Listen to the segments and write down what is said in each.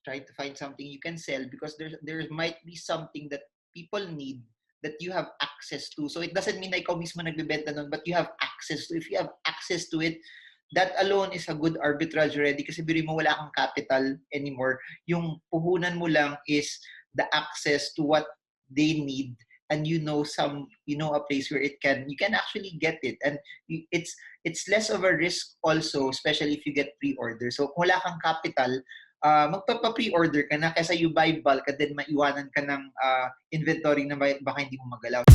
try to find something you can sell because there might be something that people need that you have access to. So it doesn't mean na ikaw mismo nagbebenta nun, but you have access to. If you have access to it, that alone is a good arbitrage already kasi biro mo wala kang capital anymore. Yung puhunan mo lang is the access to what they need, and you know a place where you can actually get it, and it's less of a risk also, especially if you get pre-order. So kung wala kang capital, magpapa-pre-order ka na kaysa you buy bulk and then maiwanan ka ng inventory na baka hindi mo magalaw.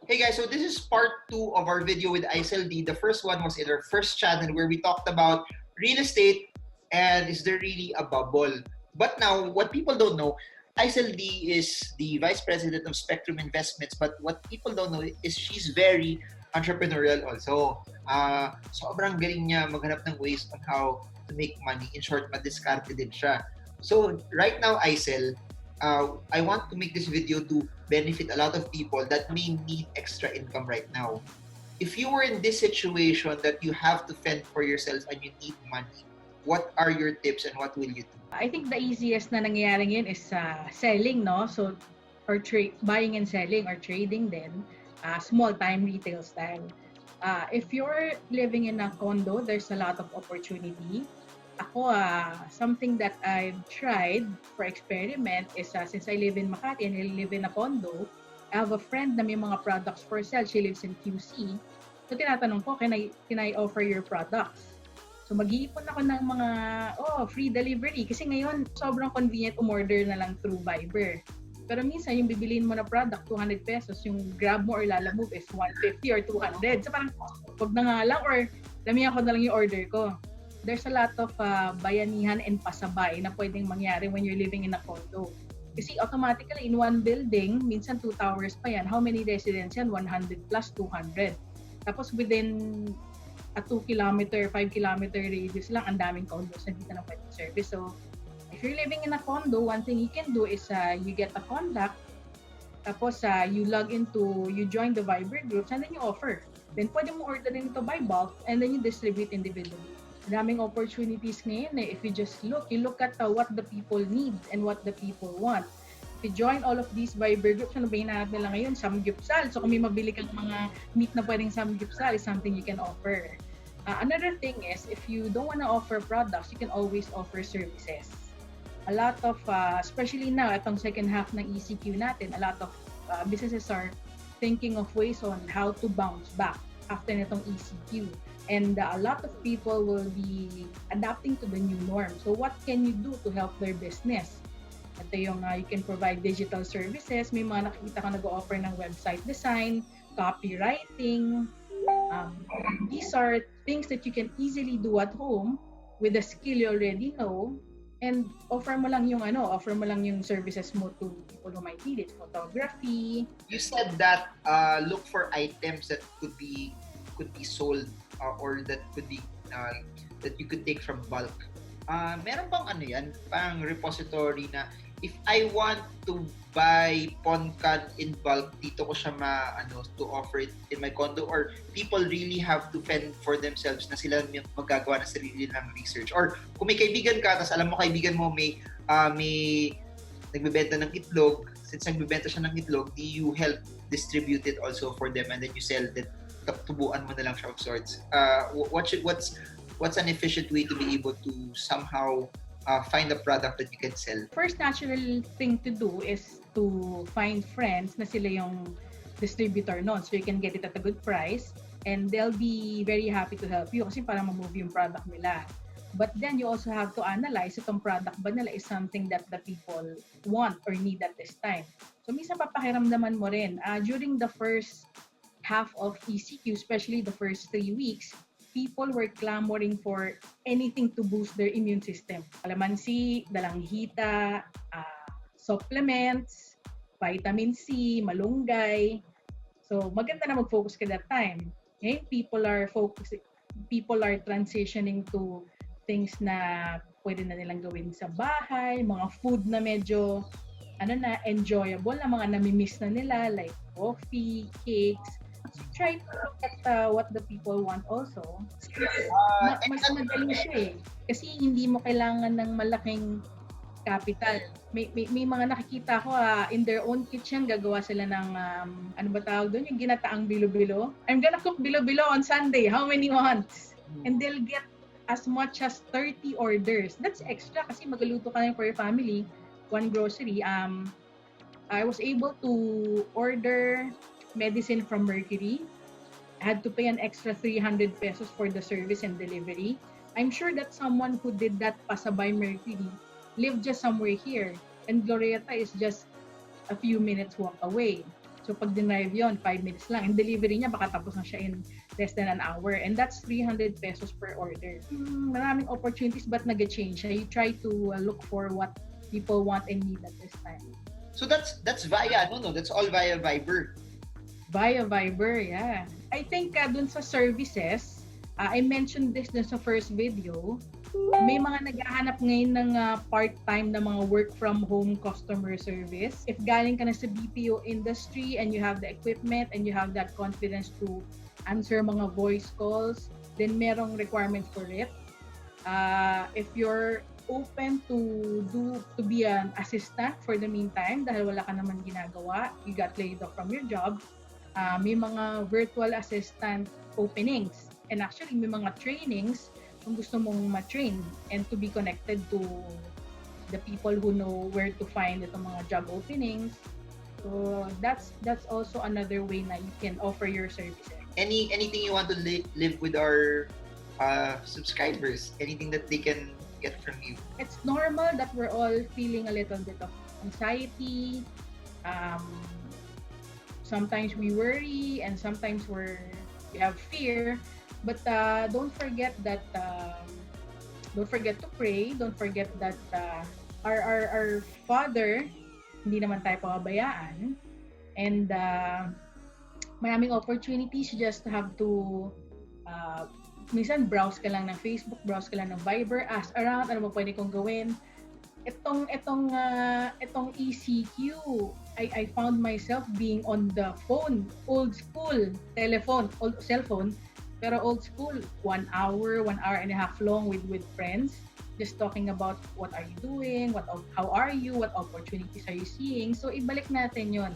Hey guys, so this is part 2 of our video with ICEL Dy. The first one was in our first channel where we talked about real estate and is there really a bubble? But now, what people don't know, ICEL Dy is the Vice President of Spectrum Investments, but what people don't know is she's very entrepreneurial also. Sobrang galing niya maghanap ng ways on how to make money. In short, madiskarte din siya. So right now, ICEL, I want to make this video to benefit a lot of people that may need extra income right now. If you were in this situation that you have to fend for yourselves and you need money, what are your tips and what will you do? I think the easiest na nangyayari ngayon is selling, no? So, or buying and selling or trading then, small time retail style. If you're living in a condo, there's a lot of opportunity. Ako, something that I've tried for experiment is since I live in Makati and I live in a condo, I have a friend na may mga products for sale. She lives in QC. So, tinatanong ko, can I offer your products? So, mag-iipon ako ng mga, free delivery. Kasi ngayon, sobrang convenient umorder na lang through Viber. Pero minsan, yung bibiliin mo na product, 200 pesos, yung grab mo or lalamove is 150 or 200. So, parang, wag na nga lang or damihan ko na lang yung order ko. There's a lot of bayanihan and pasabay na pwedeng mangyari when you're living in a condo. Kasi automatically, in one building, minsan 2 towers pa yan. How many residents yan? 100 plus 200. Tapos within a 2-kilometer, 5-kilometer radius lang, ang daming condos na dito na pwedeng service. So, if you're living in a condo, one thing you can do is you get a contact, tapos you join the Viber groups, and then you offer. Then pwede mo orderin ito by bulk, and then you distribute individually. Daming opportunities ngayon if you just look at what the people need and what the people want. If you join all of these Viber groups, ano ba hinahanap nila ngayon? Samgyupsal. So kung may mabili kang mga meat na pwedeng samgyupsal, is something you can offer. Another thing is, if you don't want to offer products, you can always offer services. A lot of, especially now, itong second half ng ECQ natin, a lot of businesses are thinking of ways on how to bounce back after nitong ECQ. And a lot of people will be adapting to the new norm. So what can you do to help their business? Ito yung you can provide digital services. May mga nakikita ka nag-offer ng website design, copywriting. These are things that you can easily do at home with a skill you already know, and offer mo lang yung services mo to people who might need it. Photography. You said that look for items that could be sold or that could be that you could take from bulk. Meron bang yan, pang repository na if I want to buy poncan in bulk, dito ko siya to offer it in my condo, or people really have to fend for themselves na sila magagawa ng sarili ng research? Or kung may kaibigan ka, tapos alam mo kaibigan mo may nagbebenta ng itlog, since nagbebenta siya ng itlog, do you help distribute it also for them and then you sell it? Tubuan mo na lang siya of sorts. What's an efficient way to be able to somehow find a product that you can sell? First natural thing to do is to find friends na sila yung distributor nun, so you can get it at a good price and they'll be very happy to help you kasi para ma-move yung product nila. But then you also have to analyze itong product ba nila is something that the people want or need at this time. So minsan papakiramdaman mo rin. During the first half of ECQ, especially the first 3 weeks, people were clamoring for anything to boost their immune system. Kalamansi, dalanghita, supplements, vitamin C, malunggay. So maganda na mag-focus ka that time. Okay? People are transitioning to things na pwede na nilang gawin sa bahay, mga food na medyo enjoyable na mga nami-miss na nila, like coffee, cakes. So try to look at what the people want also. Mas madali siya eh. Kasi hindi mo kailangan ng malaking capital. May mga nakikita ko in their own kitchen, gagawa sila ng, ano ba tawag doon? Yung ginataang bilo-bilo. I'm gonna cook bilo-bilo on Sunday. How many months? And they'll get as much as 30 orders. That's extra kasi magaluto ka lang for your family. One grocery. I was able to order medicine from Mercury. I had to pay an extra 300 pesos for the service and delivery. I'm sure that someone who did that pasabay Mercury lived just somewhere here. And Glorieta is just a few minutes walk away. So pag dinrive yun, 5 minutes lang. And delivery niya, baka tapos na siya in less than an hour. And that's 300 pesos per order. Maraming opportunities, but nag-change siya. You try to look for what people want and need at this time. So that's via, that's all via Viber. Via Viber, yeah. I think dun sa services, I mentioned this dun sa first video, may mga naghahanap ngayon ng part-time na mga work from home customer service. If galing ka na sa BPO industry and you have the equipment and you have that confidence to answer mga voice calls, then merong requirements for it. If you're open to be an assistant for the meantime dahil wala ka naman ginagawa, you got laid off from your job, may mga virtual assistant openings. And actually, may mga trainings kung gusto mong ma-train and to be connected to the people who know where to find itong mga job openings. So that's also another way na you can offer your services. Anything you want to live with our subscribers? Anything that they can get from you? It's normal that we're all feeling a little bit of anxiety. Sometimes we worry and sometimes we have fear, but don't forget that don't forget to pray. Don't forget that our Father, hindi naman tayo pababayaan, and maraming opportunities. You just have to minsan browse ka lang ng Facebook, browse ka lang ng Viber, ask around ano ba pwede kong gawin. Itong ECQ, I found myself being on the phone, old school telephone, cell phone, pero old school, 1 hour and a half long with friends, just talking about what are you doing, how are you, what opportunities are you seeing. So ibalik natin yon.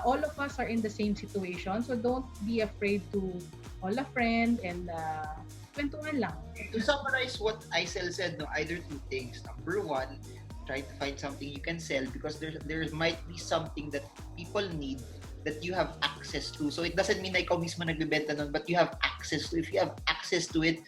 All of us are in the same situation, so don't be afraid to call a friend and kwentuhan lang. To summarize what ICEL said, either two things. Number one, try to find something you can sell because there might be something that people need that you have access to. So it doesn't mean na ikaw mismo nagbebenta nun, but you have access to. If you have access to it,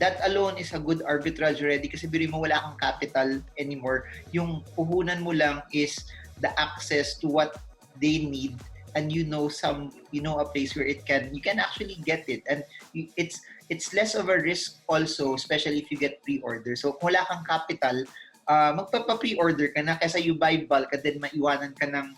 that alone is a good arbitrage already kasi biro mo wala kang capital anymore. Yung puhunan mo lang is the access to what they need, and you know a place where you can actually get it, and it's less of a risk also, especially if you get pre-order. So kung wala kang capital, magpapa-pre-order ka na kaysa you buy bulk and then maiwanan ka ng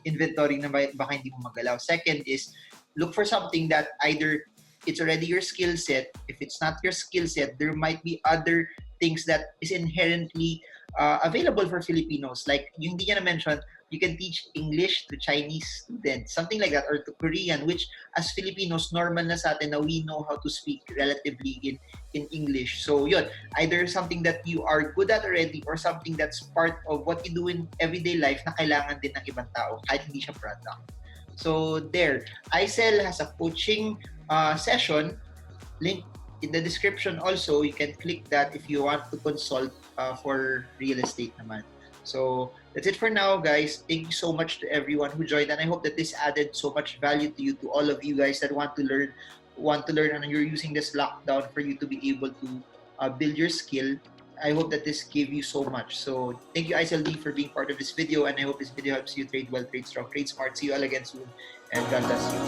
inventory na baka hindi mo magalaw. Second is look for something that either it's already your skill set. If it's not your skill set, there might be other things that is inherently available for Filipinos. Like yung hindi niya na-mention, you can teach English to Chinese students, something like that, or to Korean, which as Filipinos, normal na sa atin na we know how to speak relatively in English. So yun, either something that you are good at already or something that's part of what you do in everyday life na kailangan din ng ibang tao, kahit hindi siya product. So there, ICEL has a coaching session, link in the description also. You can click that if you want to consult for real estate naman. So that's it for now, guys. Thank you so much to everyone who joined, and I hope that this added so much value to you, to all of you guys that want to learn, and you're using this lockdown for you to be able to build your skill. I hope that this gave you so much. So thank you, ICEL Dy, for being part of this video, and I hope this video helps you trade well, trade strong, trade smart. See you all again soon, and God bless you.